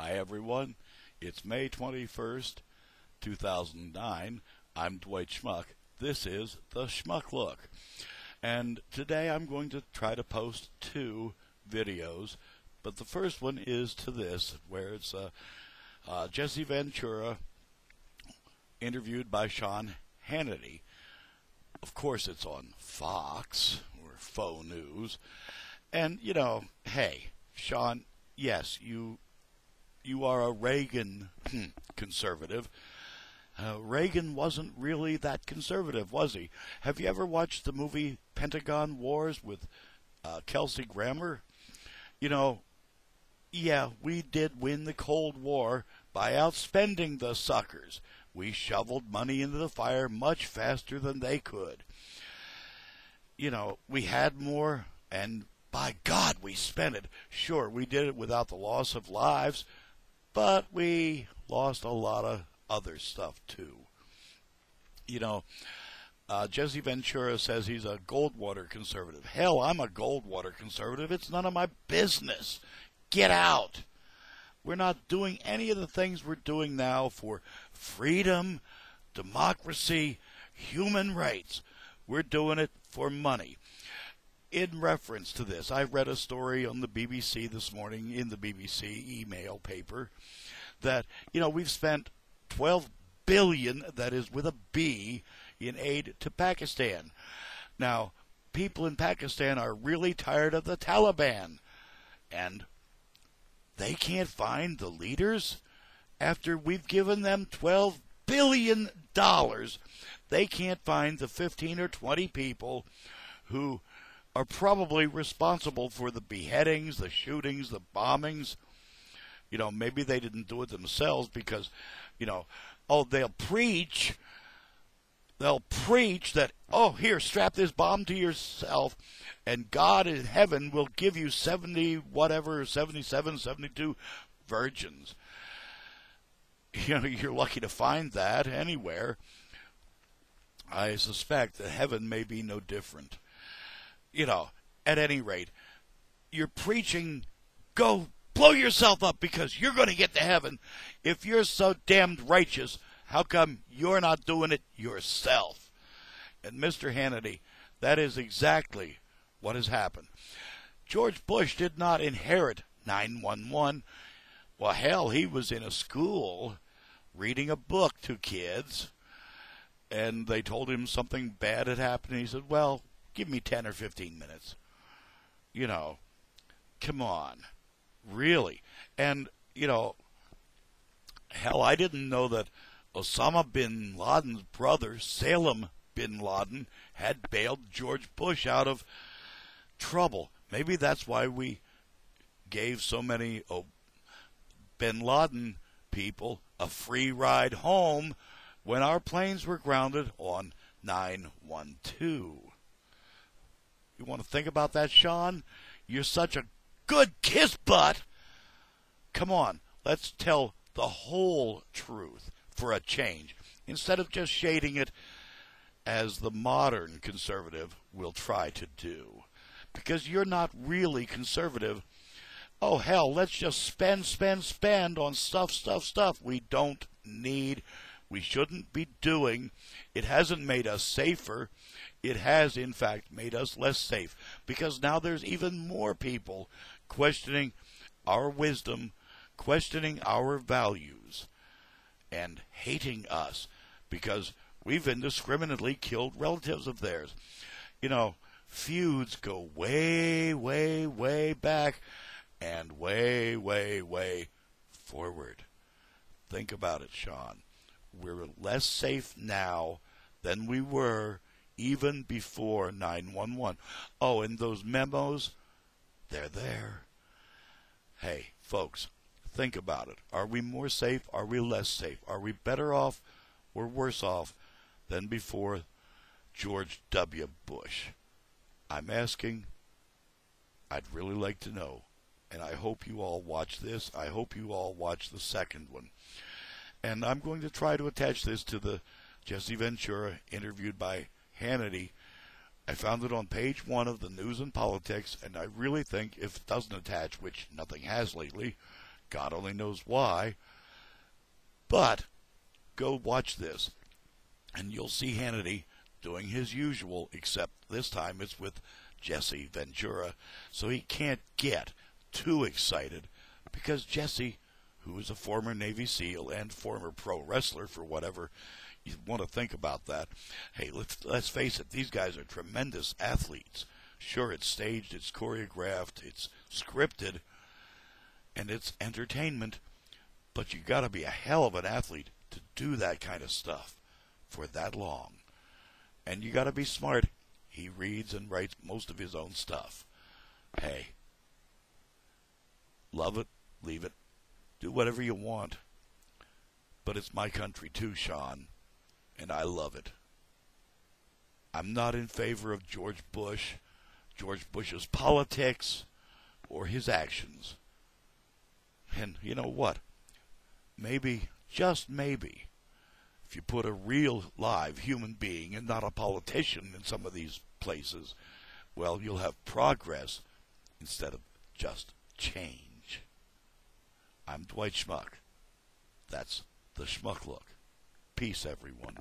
Hi everyone, it's May 21st, 2009. I'm Dwight Schmuck. This is the Schmuck Look. And today I'm going to try to post two videos, but the first one is to this, where it's Jesse Ventura interviewed by Sean Hannity. Of course it's on Fox, or faux news. And, you know, hey, Sean, yes, you are a Reagan conservative. Reagan wasn't really that conservative, was he? Have you ever watched the movie Pentagon Wars with Kelsey Grammer? You know, yeah, we did win the Cold War by outspending the suckers. We shoveled money into the fire much faster than they could. You know, we had more, and by God, we spent it. Sure, we did it without the loss of lives, but we lost a lot of other stuff too. You know, Jesse Ventura says he's a Goldwater conservative. Hell, I'm a Goldwater conservative. It's none of my business. Get out. We're not doing any of the things we're doing now for freedom, democracy, human rights. We're doing it for money. In reference to this, I read a story on the BBC this morning in the BBC email paper that, you know, we've spent $12 billion, that is with a B, in aid to Pakistan. Now, people in Pakistan are really tired of the Taliban, and they can't find the leaders. After we've given them $12 billion, they can't find the 15 or 20 people who are probably responsible for the beheadings, the shootings, the bombings. You know, maybe they didn't do it themselves because, you know, they'll preach that, here, strap this bomb to yourself, and God in heaven will give you 77, 72 virgins. You know, you're lucky to find that anywhere. I suspect that heaven may be no different. You know, at any rate, you're preaching, go blow yourself up because you're going to get to heaven. If you're so damned righteous, how come you're not doing it yourself? And Mr. Hannity, that is exactly what has happened. George Bush did not inherit 911. Well, hell, he was in a school reading a book to kids, and they told him something bad had happened, and he said, well, give me 10 or 15 minutes. You know, come on. Really. And, you know, hell, I didn't know that Osama bin Laden's brother, Salem bin Laden, had bailed George Bush out of trouble. Maybe that's why we gave so many bin Laden people a free ride home when our planes were grounded on 912. You want to think about that, Sean? You're such a good kiss butt. Come on, let's tell the whole truth for a change, instead of just shading it as the modern conservative will try to do. Because you're not really conservative. Oh, hell, let's just spend on stuff we don't need, we shouldn't be doing. It hasn't made us safer. It has, in fact, made us less safe, because now there's even more people questioning our wisdom, questioning our values, and hating us because we've indiscriminately killed relatives of theirs. You know, feuds go way, way, way back and way, way, way forward. Think about it, Sean. We're less safe now than we were even before 911. Oh, and those memos, they're there. Hey, folks, think about it. Are we more safe? Are we less safe? Are we better off or worse off than before George W. Bush? I'm asking. I'd really like to know. And I hope you all watch this. I hope you all watch the second one. And I'm going to try to attach this to the Jesse Ventura interviewed by Hannity. I found it on page 1 of the News and Politics, and I really think if it doesn't attach, which nothing has lately, God only knows why. But go watch this, and you'll see Hannity doing his usual, except this time it's with Jesse Ventura, so he can't get too excited, because Jesse, who is a former Navy SEAL and former pro wrestler, for whatever you want to think about that, hey, let's face it, these guys are tremendous athletes. Sure, it's staged, it's choreographed, it's scripted, and it's entertainment, but you got to be a hell of an athlete to do that kind of stuff for that long. And you got to be smart. He reads and writes most of his own stuff. Hey, love it, leave it, do whatever you want. But it's my country too, Sean, and I love it. I'm not in favor of George Bush's politics, or his actions. And you know what? Maybe, just maybe, if you put a real live human being and not a politician in some of these places, well, you'll have progress instead of just change. I'm Dwight Schmuck. That's the Schmuck Look. Peace, everyone.